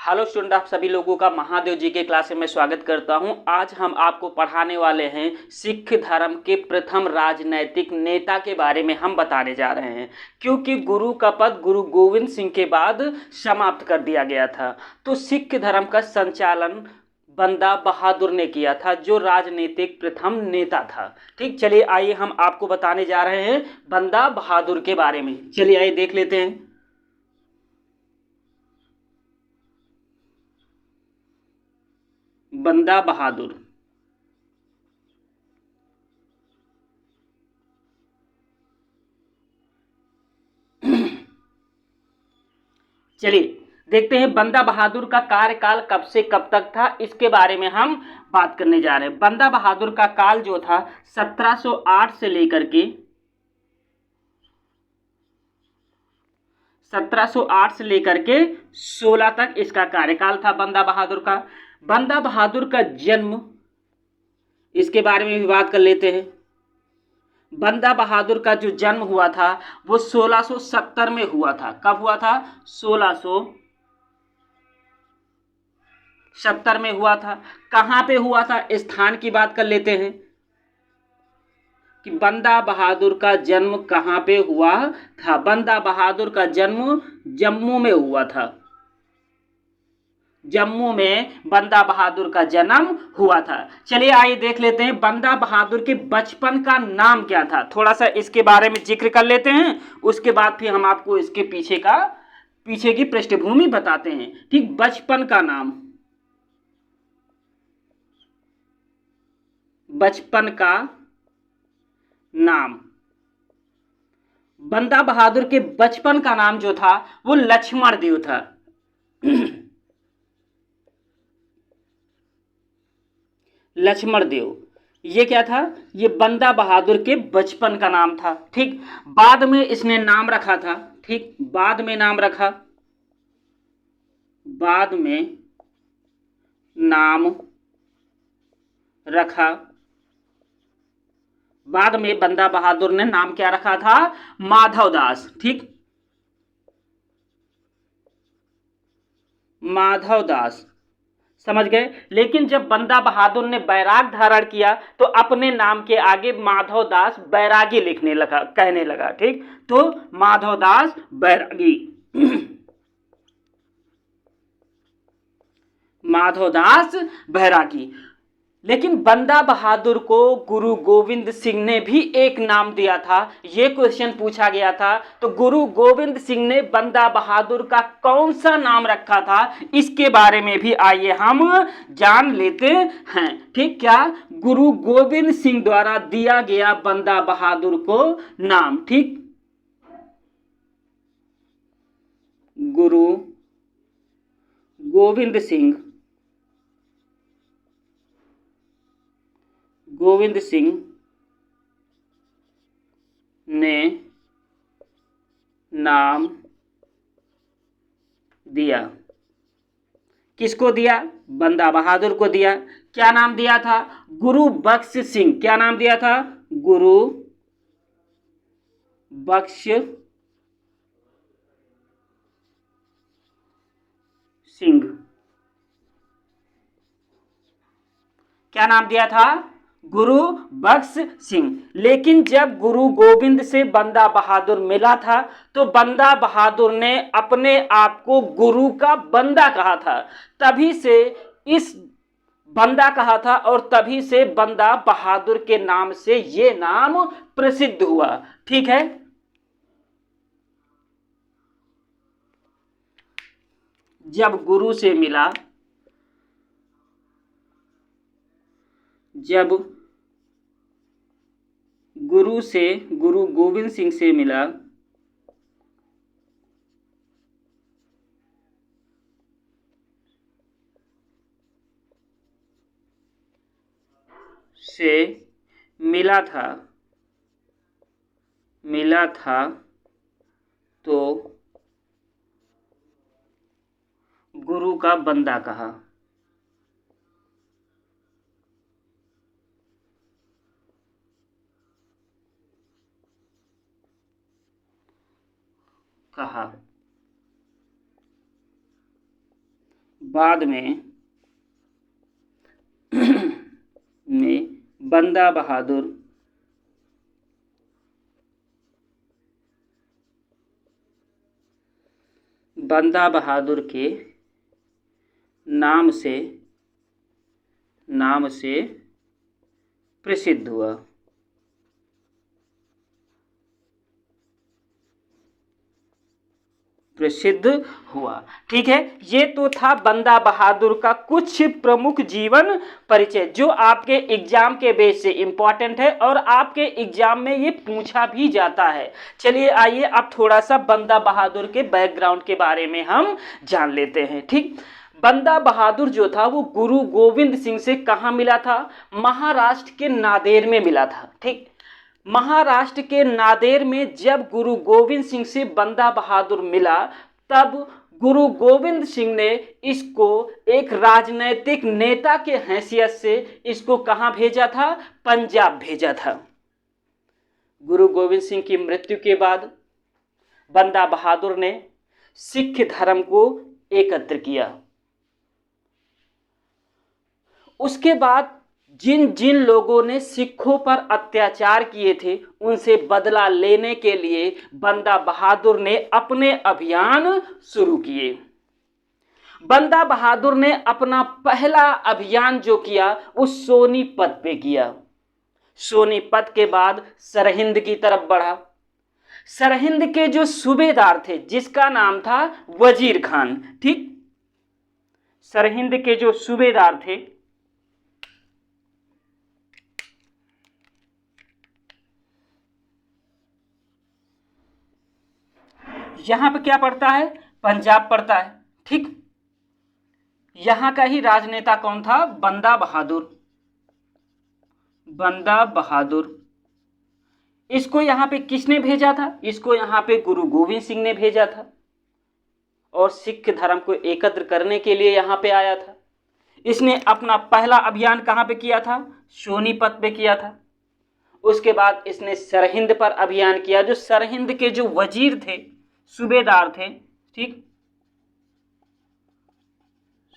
Hello student, आप सभी लोगों का महादेव जी के क्लास में मैं स्वागत करता हूं। आज हम आपको पढ़ाने वाले हैं सिख धर्म के प्रथम राजनैतिक नेता के बारे में हम बताने जा रहे हैं, क्योंकि गुरु का पद गुरु गोविंद सिंह के बाद समाप्त कर दिया गया था। तो सिख धर्म का संचालन बंदा बहादुर ने किया था, जो राजनीतिक प्रथम नेता था। ठीक, चलिए आइए हम आपको बताने जा रहे हैं बंदा बहादुर के बारे में। चलिए आइए देख लेते हैं। बंदा बहादुर। चलिए देखते हैं बंदा बहादुर का कार्यकाल कब से कब तक था, इसके बारे में हम बात करने जा रहे हैं। बंदा बहादुर का काल जो था 1708 से लेकर के 16 तक इसका कार्यकाल था बंदा बहादुर का। बंदा बहादुर का जन्म, इसके बारे में भी बात कर लेते हैं। बंदा बहादुर का जो जन्म हुआ था वो 1670 में हुआ था। कब हुआ था? 1670 में हुआ था। कहाँ पे हुआ था, स्थान की बात कर लेते हैं कि बंदा बहादुर का जन्म कहाँ पे हुआ था। बंदा बहादुर का जन्म जम्मू में हुआ था। जम्मू में बंदा बहादुर का जन्म हुआ था। चलिए आइए देख लेते हैं बंदा बहादुर के बचपन का नाम क्या था। थोड़ा सा इसके बारे में जिक्र कर लेते हैं, उसके बाद फिर हम आपको इसके पीछे की पृष्ठभूमि बताते हैं। ठीक, बचपन का नाम, बचपन का नाम बंदा बहादुर के बचपन का नाम जो था वो लक्ष्मण देव था। लक्ष्मण देव, ये क्या था? ये बंदा बहादुर के बचपन का नाम था। ठीक, बाद में इसने नाम रखा था। ठीक, बाद में नाम रखा, बाद में नाम रखा, बाद में बंदा बहादुर ने नाम क्या रखा था? माधव दास। ठीक, माधव दास, समझ गए। लेकिन जब बंदा बहादुर ने बैराग धारण किया तो अपने नाम के आगे माधव दास बैरागी लिखने लगा, कहने लगा। ठीक, तो माधव दास बैरागी माधव दास बैरागी। लेकिन बंदा बहादुर को गुरु गोविंद सिंह ने भी एक नाम दिया था। ये क्वेश्चन पूछा गया था, तो गुरु गोविंद सिंह ने बंदा बहादुर का कौन सा नाम रखा था, इसके बारे में भी आइए हम जान लेते हैं। ठीक, क्या गुरु गोविंद सिंह द्वारा दिया गया बंदा बहादुर को नाम? ठीक, गुरु गोविंद सिंह, गोविंद सिंह ने नाम दिया। किसको दिया? बंदा बहादुर को दिया। क्या नाम दिया था? गुरु बख्श सिंह। क्या नाम दिया था? गुरु बख्श सिंह। क्या नाम दिया था? गुरु बख्श सिंह। लेकिन जब गुरु गोविंद से बंदा बहादुर मिला था तो बंदा बहादुर ने अपने आप को गुरु का बंदा कहा था। तभी से इस बंदा कहा था और तभी से बंदा बहादुर के नाम से ये नाम प्रसिद्ध हुआ। ठीक है, जब गुरु से मिला, जब गुरु गोविंद सिंह से मिला से मिला था तो गुरु का बंदा कहा। बाद में बंदा बहादुर के नाम से प्रसिद्ध हुआ। ठीक है, ये तो था बंदा बहादुर का कुछ प्रमुख जीवन परिचय जो आपके एग्जाम के बेस से इंपॉर्टेंट है और आपके एग्जाम में ये पूछा भी जाता है। चलिए आइए अब थोड़ा सा बंदा बहादुर के बैकग्राउंड के बारे में हम जान लेते हैं। ठीक, बंदा बहादुर जो था वो गुरु गोविंद सिंह से कहाँ मिला था? महाराष्ट्र के नांदेड़ में मिला था। ठीक, महाराष्ट्र के नांदेड़ में जब गुरु गोविंद सिंह से बंदा बहादुर मिला तब गुरु गोविंद सिंह ने इसको एक राजनैतिक नेता के हैसियत से इसको कहाँ भेजा था? पंजाब भेजा था। गुरु गोविंद सिंह की मृत्यु के बाद बंदा बहादुर ने सिख धर्म को एकत्र किया। उसके बाद जिन जिन लोगों ने सिखों पर अत्याचार किए थे उनसे बदला लेने के लिए बंदा बहादुर ने अपने अभियान शुरू किए। बंदा बहादुर ने अपना पहला अभियान जो किया वो सोनीपत पे किया। सोनीपत के बाद सरहिंद की तरफ बढ़ा। सरहिंद के जो सूबेदार थे जिसका नाम था वजीर खान। ठीक, सरहिंद के जो सूबेदार थे, यहां पे क्या पड़ता है? पंजाब पड़ता है। ठीक, यहां का ही राजनेता कौन था? बंदा बहादुर। इसको यहां पे किसने भेजा था? इसको यहां पे गुरु गोविंद सिंह ने भेजा था और सिख धर्म को एकत्र करने के लिए यहां पे आया था। इसने अपना पहला अभियान कहां पे किया था? सोनीपत पे किया था। उसके बाद इसने सरहिंद पर अभियान किया। जो सरहिंद के जो वजीर थे, सूबेदार थे, ठीक,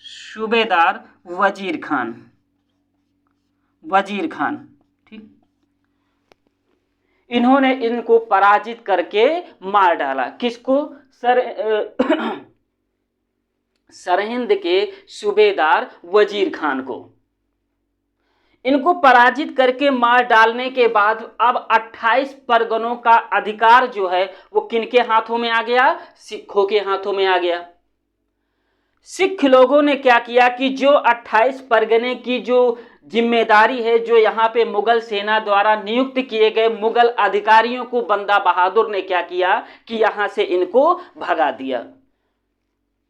सूबेदार वजीर खान। ठीक, इन्होंने इनको पराजित करके मार डाला। किसको? सरहिंद के सूबेदार वजीर खान को। इनको पराजित करके मार डालने के बाद अब 28 परगनों का अधिकार जो है वो किनके हाथों में आ गया? सिखों के हाथों में आ गया। सिख लोगों ने क्या किया कि जो 28 परगने की जो जिम्मेदारी है, जो यहाँ पे मुगल सेना द्वारा नियुक्त किए गए मुगल अधिकारियों को बंदा बहादुर ने क्या किया कि यहाँ से इनको भगा दिया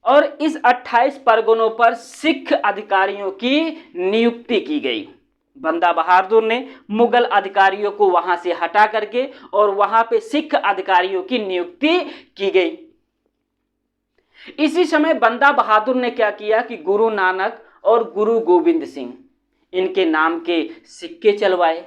और इस 28 परगनों पर सिख अधिकारियों की नियुक्ति की गई। बंदा बहादुर ने मुगल अधिकारियों को वहां से हटा करके और वहां पे सिख अधिकारियों की नियुक्ति की गई। इसी समय बंदा बहादुर ने क्या किया कि गुरु नानक और गुरु गोविंद सिंह इनके नाम के सिक्के चलवाए।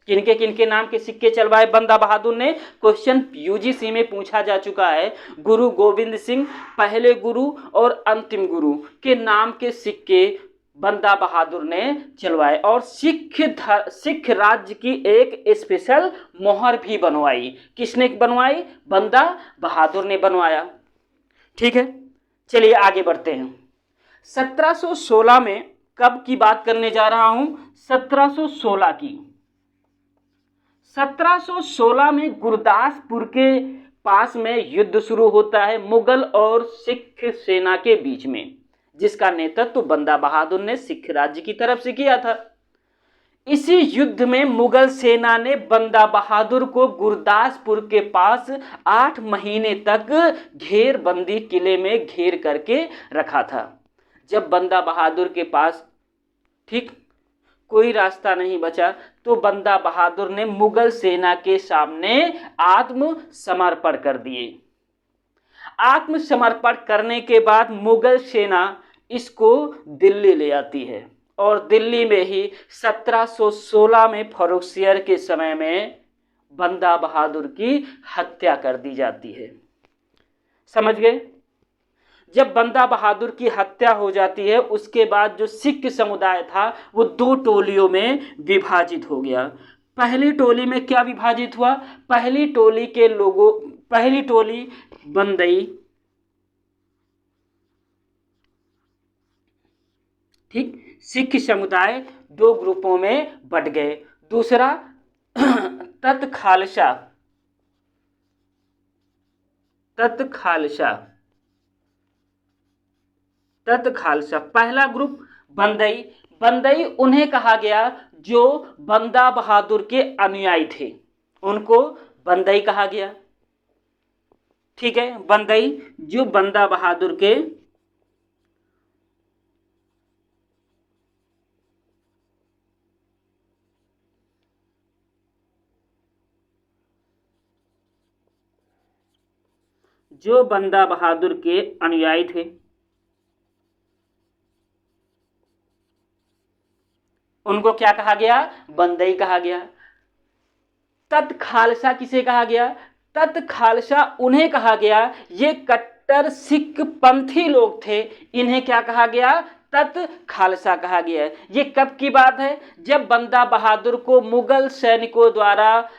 किनके नाम के सिक्के चलवाए बंदा बहादुर ने? क्वेश्चन यूजीसी में पूछा जा चुका है। गुरु गोविंद सिंह पहले गुरु और अंतिम गुरु के नाम के सिक्के बंदा बहादुर ने चलवाए और सिख राज्य की एक स्पेशल मोहर भी बनवाई। किसने बनवाई? बंदा बहादुर ने बनवाया। ठीक है, चलिए आगे बढ़ते हैं। 1716 में कब की बात करने जा रहा हूं? 1716 की। 1716 में गुरदासपुर के पास में युद्ध शुरू होता है मुगल और सिख सेना के बीच में, जिसका नेतृत्व बंदा बहादुर ने सिख राज्य की तरफ से किया था। इसी युद्ध में मुगल सेना ने बंदा बहादुर को गुरदासपुर के पास 8 महीने तक घेरबंदी किले में घेर करके रखा था। जब बंदा बहादुर के पास ठीक कोई रास्ता नहीं बचा तो बंदा बहादुर ने मुगल सेना के सामने आत्मसमर्पण कर दिए। आत्मसमर्पण करने के बाद मुगल सेना इसको दिल्ली ले आती है और दिल्ली में ही 1716 में फर्रुखसियर के समय में बंदा बहादुर की हत्या कर दी जाती है। समझ गए? जब बंदा बहादुर की हत्या हो जाती है उसके बाद जो सिख समुदाय था वो दो टोलियों में विभाजित हो गया। पहली टोली में क्या विभाजित हुआ? पहली टोली के लोगों, पहली टोली बंदई, ठीक, सिख समुदाय दो ग्रुपों में बट गए। दूसरा तत खालसा, तत खालसा, तत खालसा। पहला ग्रुप बंदई, बंदई उन्हें कहा गया जो बंदा बहादुर के अनुयायी थे, उनको बंदई कहा गया। ठीक है, बंदई जो बंदा बहादुर के जो बंदा बहादुर के अनुयायी थे उनको क्या कहा गया? बंदई कहा गया। तत खालसा किसे कहा गया? तत खालसा उन्हें कहा गया, ये कट्टर सिख पंथी लोग थे, इन्हें क्या कहा गया? तत खालसा कहा गया। ये कब की बात है? जब बंदा बहादुर को मुगल सैनिकों द्वारा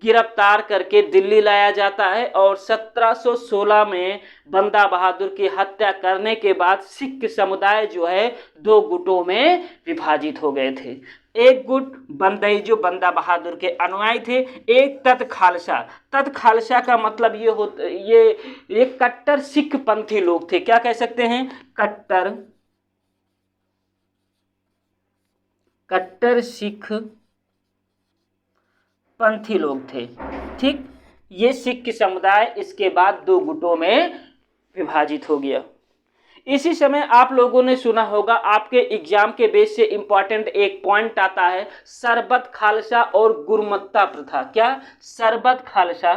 गिरफ्तार करके दिल्ली लाया जाता है और 1716 में बंदा बहादुर की हत्या करने के बाद सिख समुदाय जो है दो गुटों में विभाजित हो गए थे। एक गुट बंदई जो बंदा बहादुर के अनुयायी थे, एक तत खालसा। तत खालसा का मतलब ये कट्टर सिख पंथी लोग थे। क्या कह सकते हैं? कट्टर सिख पंथी लोग थे। ठीक, ये सिख समुदाय इसके बाद दो गुटों में विभाजित हो गया। इसी समय आप लोगों ने सुना होगा, आपके एग्जाम के बेस से इंपॉर्टेंट एक पॉइंट आता है, सरबत खालसा और गुरमत्ता प्रथा। क्या? सरबत खालसा,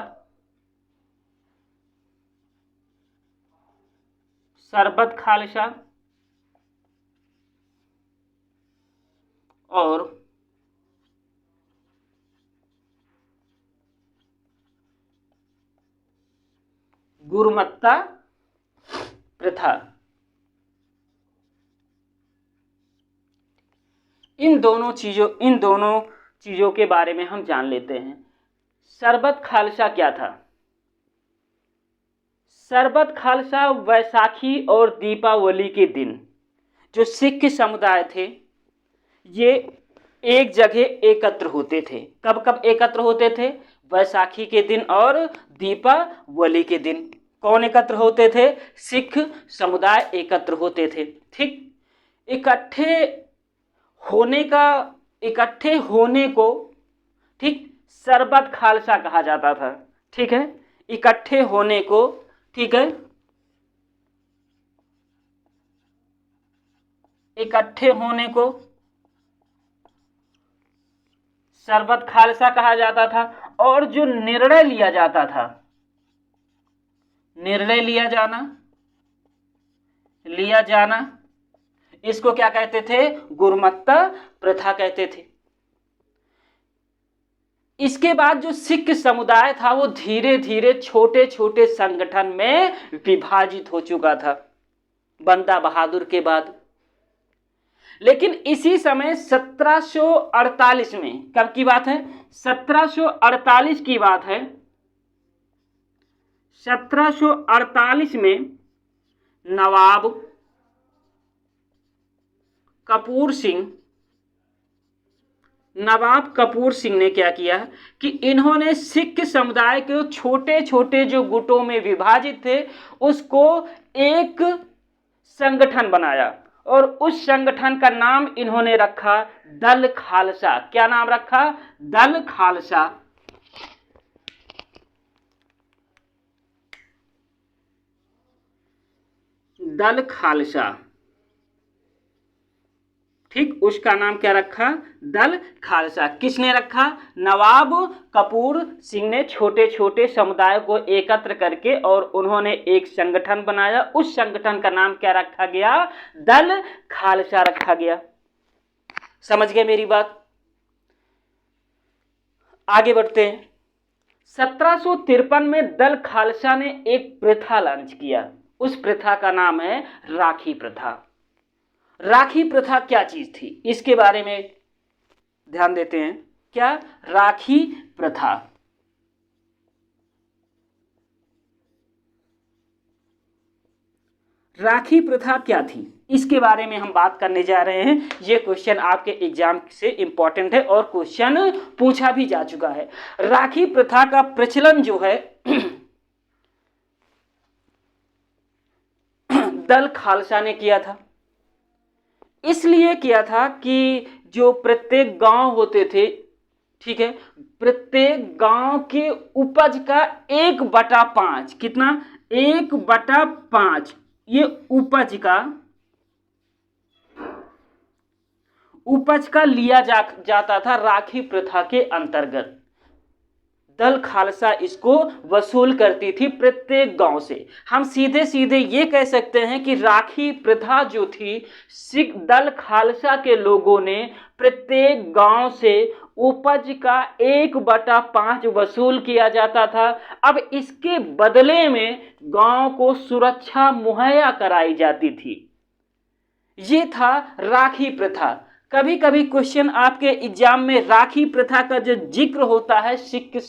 सरबत खालसा और गुरमत्ता प्रथा। इन दोनों चीजों के बारे में हम जान लेते हैं। सरबत खालसा क्या था? सरबत खालसा वैसाखी और दीपावली के दिन जो सिख समुदाय थे ये एक जगह एकत्र होते थे। कब कब एकत्र होते थे? वैसाखी के दिन और दीपावली के दिन। कौन एकत्र होते थे? सिख समुदाय एकत्र होते थे। ठीक, इकट्ठे होने को, ठीक, सरबत खालसा कहा जाता था। ठीक है, इकट्ठे होने को, ठीक है, इकट्ठे होने को सरबत खालसा कहा जाता था। और जो निर्णय लिया जाता था, निर्णय लिया जाना, इसको क्या कहते थे? गुरमत्ता प्रथा कहते थे। इसके बाद जो सिख समुदाय था वो धीरे धीरे छोटे छोटे संगठन में विभाजित हो चुका था बंदा बहादुर के बाद। लेकिन इसी समय 1748 में, कब की बात है? 1748 की बात है। 1748 में नवाब कपूर सिंह ने क्या किया कि इन्होंने सिख समुदाय के छोटे छोटे जो गुटों में विभाजित थे उसको एक संगठन बनाया और उस संगठन का नाम इन्होंने रखा दल खालसा। क्या नाम रखा? दल खालसा। दल खालसा, ठीक, उसका नाम क्या रखा? दल खालसा। किसने रखा? नवाब कपूर सिंह ने छोटे छोटे समुदाय को एकत्र करके और उन्होंने एक संगठन बनाया। उस संगठन का नाम क्या रखा गया? दल खालसा रखा गया। समझ गए मेरी बात? आगे बढ़ते हैं। 1753 में दल खालसा ने एक प्रथा लॉन्च किया। उस प्रथा का नाम है राखी प्रथा। राखी प्रथा क्या चीज थी, इसके बारे में ध्यान देते हैं। क्या राखी प्रथा? राखी प्रथा क्या थी, इसके बारे में हम बात करने जा रहे हैं। ये क्वेश्चन आपके एग्जाम से इंपॉर्टेंट है और क्वेश्चन पूछा भी जा चुका है। राखी प्रथा का प्रचलन जो है दल खालसा ने किया था। इसलिए किया था कि जो प्रत्येक गांव होते थे, ठीक है, प्रत्येक गांव के उपज का 1/5, कितना, 1/5 ये उपज का लिया जाता था राखी प्रथा के अंतर्गत। दल खालसा इसको वसूल करती थी प्रत्येक गांव से। हम सीधे सीधे ये कह सकते हैं कि राखी प्रथा जो थी, सिख दल खालसा के लोगों ने प्रत्येक गांव से उपज का 1/5 वसूल किया जाता था। अब इसके बदले में गांव को सुरक्षा मुहैया कराई जाती थी। ये था राखी प्रथा। कभी कभी क्वेश्चन आपके एग्जाम में राखी प्रथा का जो जिक्र होता है सिख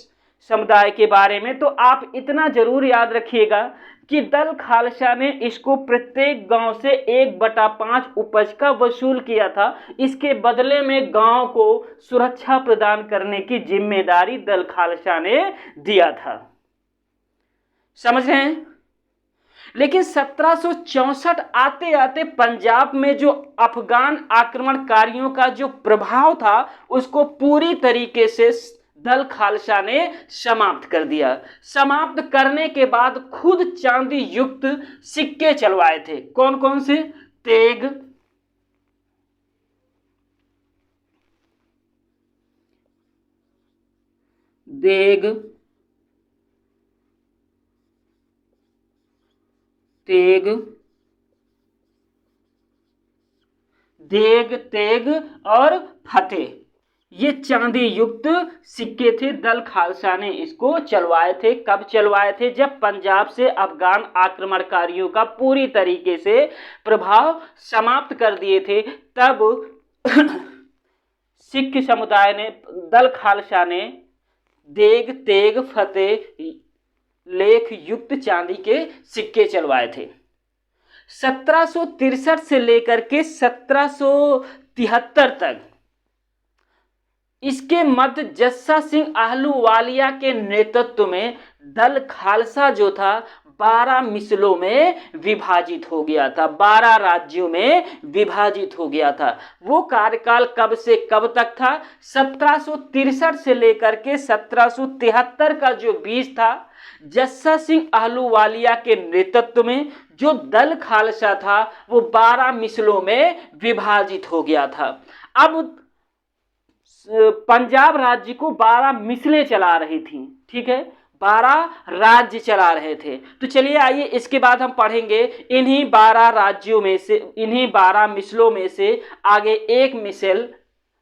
समुदाय के बारे में, तो आप इतना जरूर याद रखिएगा कि दल खालसा ने इसको प्रत्येक गांव से 1/5 उपज का वसूल किया था। इसके बदले में गांव को सुरक्षा प्रदान करने की जिम्मेदारी दल खालसा ने दिया था। समझ रहे हैं? लेकिन 1764 आते आते पंजाब में जो अफगान आक्रमणकारियों का जो प्रभाव था, उसको पूरी तरीके से दल खालसा ने समाप्त कर दिया। समाप्त करने के बाद खुद चांदी युक्त सिक्के चलवाए थे। कौन कौन से? तेग, देग, तेग, देग, तेग और फतेह, ये चांदी युक्त सिक्के थे। दल खालसा ने इसको चलवाए थे। कब चलवाए थे? जब पंजाब से अफगान आक्रमणकारियों का पूरी तरीके से प्रभाव समाप्त कर दिए थे, तब सिख समुदाय ने, दल खालसा ने देग, तेग, फतेह लेख युक्त चांदी के सिक्के चलवाए थे। 1763 से लेकर के 1773 तक इसके मध्य जस्सा सिंह आहलूवालिया के नेतृत्व में दल खालसा जो था 12 मिसलों में विभाजित हो गया था, 12 राज्यों में विभाजित हो गया था। वो कार्यकाल कब से कब तक था? 1763 से लेकर के 1773 का जो बीच था, जस्सा सिंह आहलूवालिया के नेतृत्व में जो दल खालसा था वो 12 मिसलों में विभाजित हो गया था। अब पंजाब राज्य को 12 मिसलें चला रही थी, ठीक है, 12 राज्य चला रहे थे। तो चलिए आइए इसके बाद हम पढ़ेंगे इन्हीं 12 राज्यों में से, इन्हीं 12 मिसलों में से आगे एक मिसल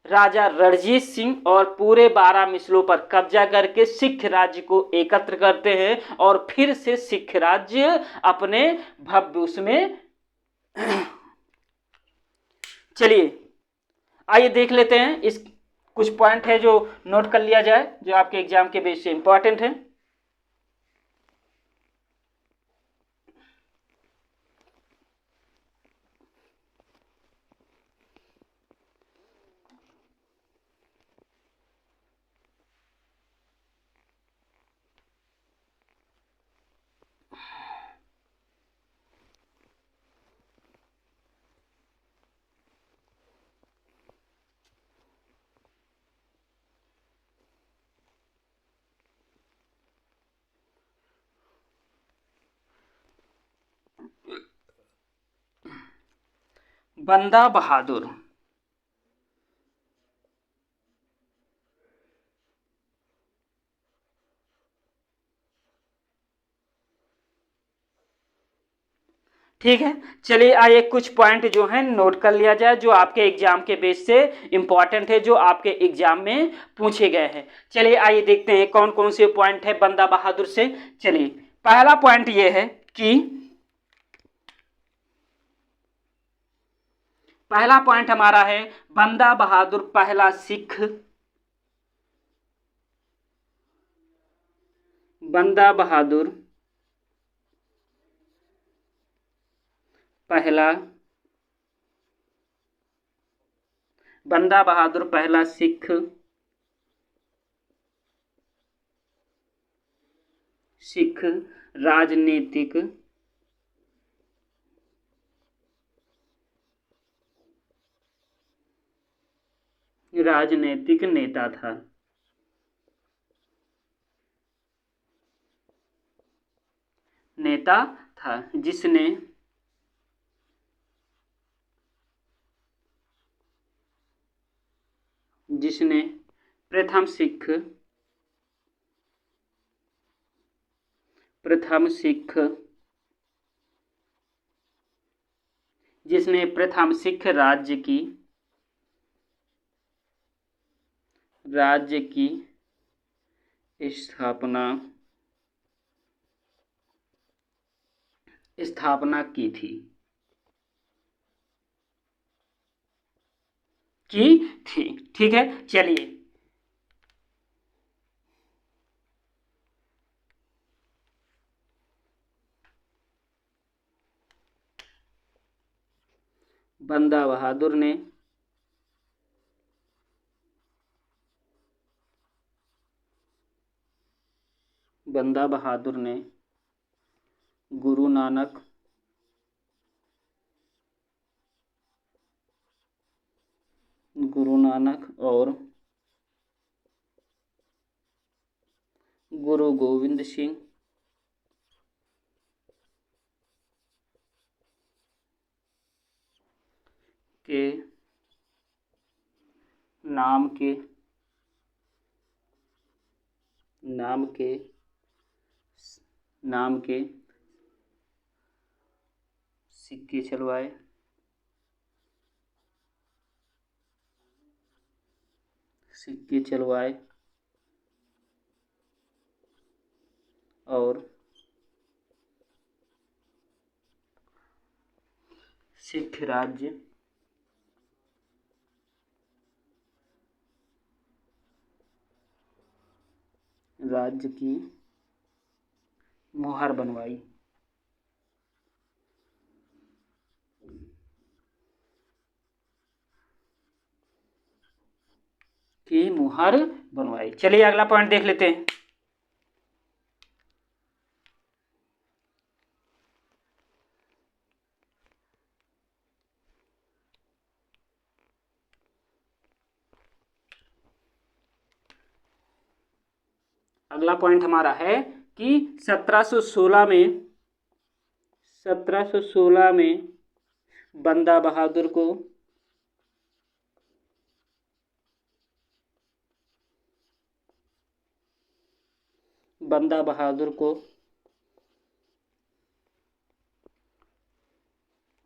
राजा रणजीत सिंह और पूरे 12 मिसलों पर कब्जा करके सिख राज्य को एकत्र करते हैं और फिर से सिख राज्य अपने भव्य उसमें चलिए आइए देख लेते हैं। इस कुछ पॉइंट है जो नोट कर लिया जाए, जो आपके एग्जाम के बेस से इंपॉर्टेंट है। बंदा बहादुर, ठीक है। चलिए आइए कुछ पॉइंट जो हैं नोट कर लिया जाए, जो आपके एग्जाम के बेस से इंपॉर्टेंट है, जो आपके एग्जाम में पूछे गए हैं। चलिए आइए देखते हैं कौन कौन से पॉइंट है बंदा बहादुर से। चलिए पहला पॉइंट ये है कि पहला पॉइंट हमारा है बंदा बहादुर पहला सिख, बंदा बहादुर पहला, बंदा बहादुर पहला सिख राजनीतिक नेता था। जिसने प्रथम सिख राज्य की स्थापना की थी। ठीक है, चलिए बंदा बहादुर ने गुरु नानक और गुरु गोविंद सिंह के नाम के सिक्के चलवाए। और सिख राज्य की मुहर बनवाई। चलिए अगला पॉइंट देख लेते हैं। अगला पॉइंट हमारा है कि 1716 में बंदा बहादुर को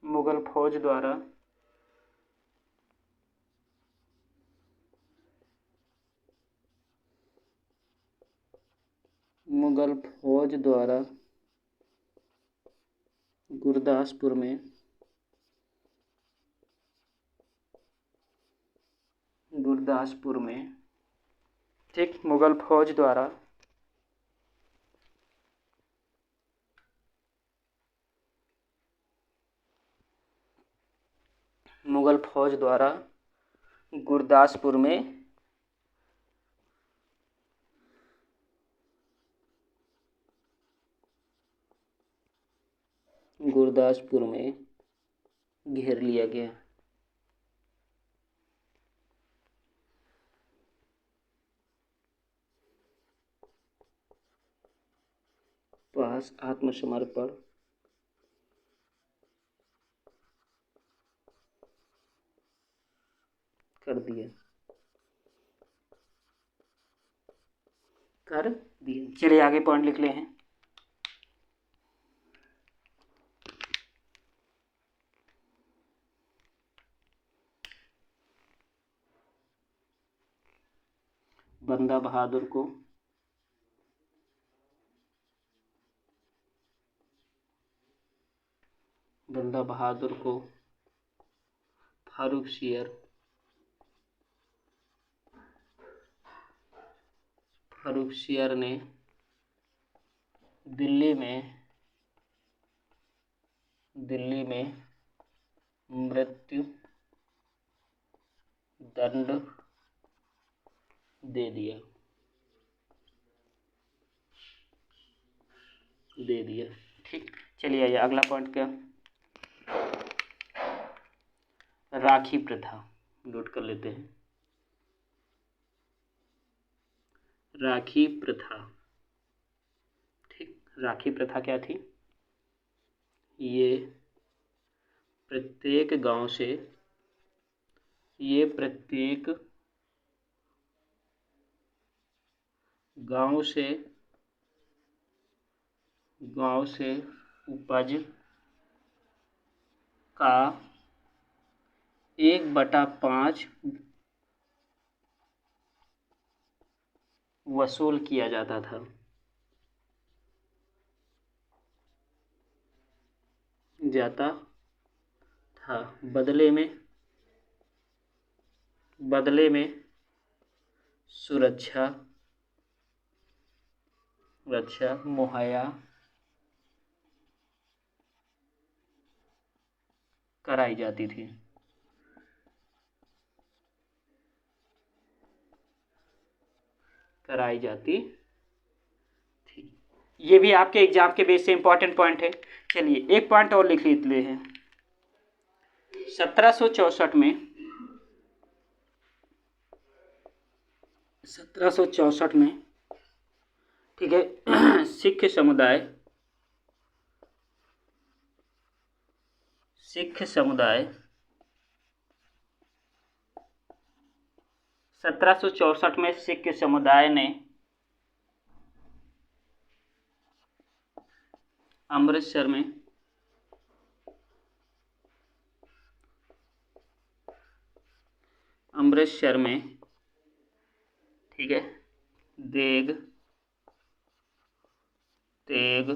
मुगल फौज द्वारा गुरदासपुर में ठीक मुगल फौज द्वारा गुरदासपुर में घेर लिया गया। पास आत्मसमर्पण कर दिया। चलिए आगे पॉइंट लिख ले हैं। बंदा बहादुर को फर्रुखसियर ने दिल्ली में मृत्यु दंड दे दिया। ठीक, चलिए आइए अगला पॉइंट क्या, राखी प्रथा नोट कर लेते हैं। राखी प्रथा, ठीक, राखी प्रथा क्या थी? ये प्रत्येक गांव से उपज का 1/5 वसूल किया जाता था। बदले में सुरक्षा मुहैया कराई जाती थी। ये भी आपके एग्जाम के बेस से इंपॉर्टेंट पॉइंट है। चलिए एक पॉइंट और लिख लेते हैं। 1764 में ठीक है, सिख समुदाय 1764 में सिख समुदाय ने अमृतसर में ठीक है, देग तेग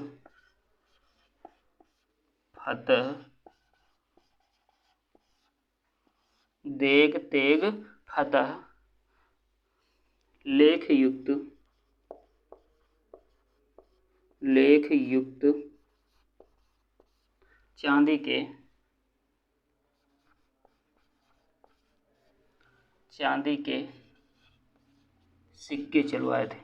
फतह लेख युक्त चांदी के सिक्के चलवाए थे।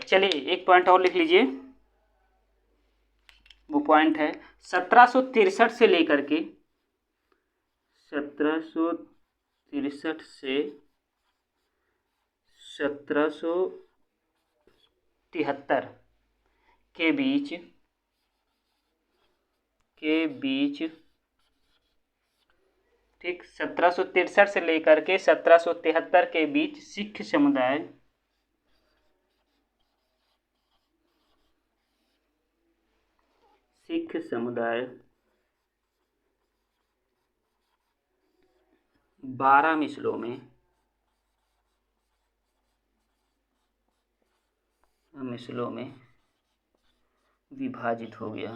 चलिए एक पॉइंट और लिख लीजिए। वो पॉइंट है 1763 से लेकर के 1773 के बीच ठीक, 1763 से लेकर के 1773 के बीच सिख समुदाय सिख समुदाय 12 मिसलों में विभाजित हो गया।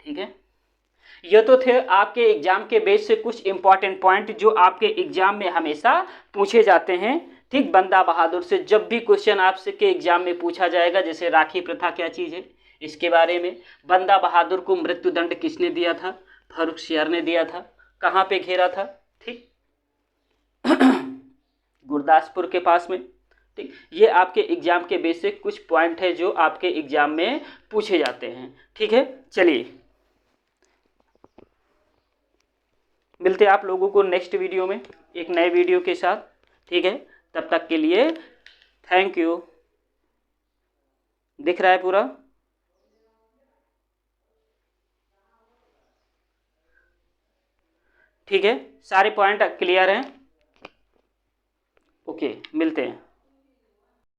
ठीक है, ये तो थे आपके एग्जाम के बेस से कुछ इंपॉर्टेंट पॉइंट जो आपके एग्जाम में हमेशा पूछे जाते हैं। ठीक, बंदा बहादुर से जब भी क्वेश्चन आपसे के एग्जाम में पूछा जाएगा, जैसे राखी प्रथा क्या चीज़ है इसके बारे में, बंदा बहादुर को मृत्युदंड किसने दिया था? फर्रुखसियर ने दिया था। कहाँ पे घेरा था? ठीक गुरदासपुर के पास में। ठीक, ये आपके एग्जाम के बेस से कुछ पॉइंट है जो आपके एग्जाम में पूछे जाते हैं। ठीक है, चलिए मिलते हैं आप लोगों को नेक्स्ट वीडियो में एक नए वीडियो के साथ। ठीक है, तब तक के लिए थैंक यू। दिख रहा है पूरा? ठीक है, सारे पॉइंट क्लियर हैं? ओके, मिलते हैं।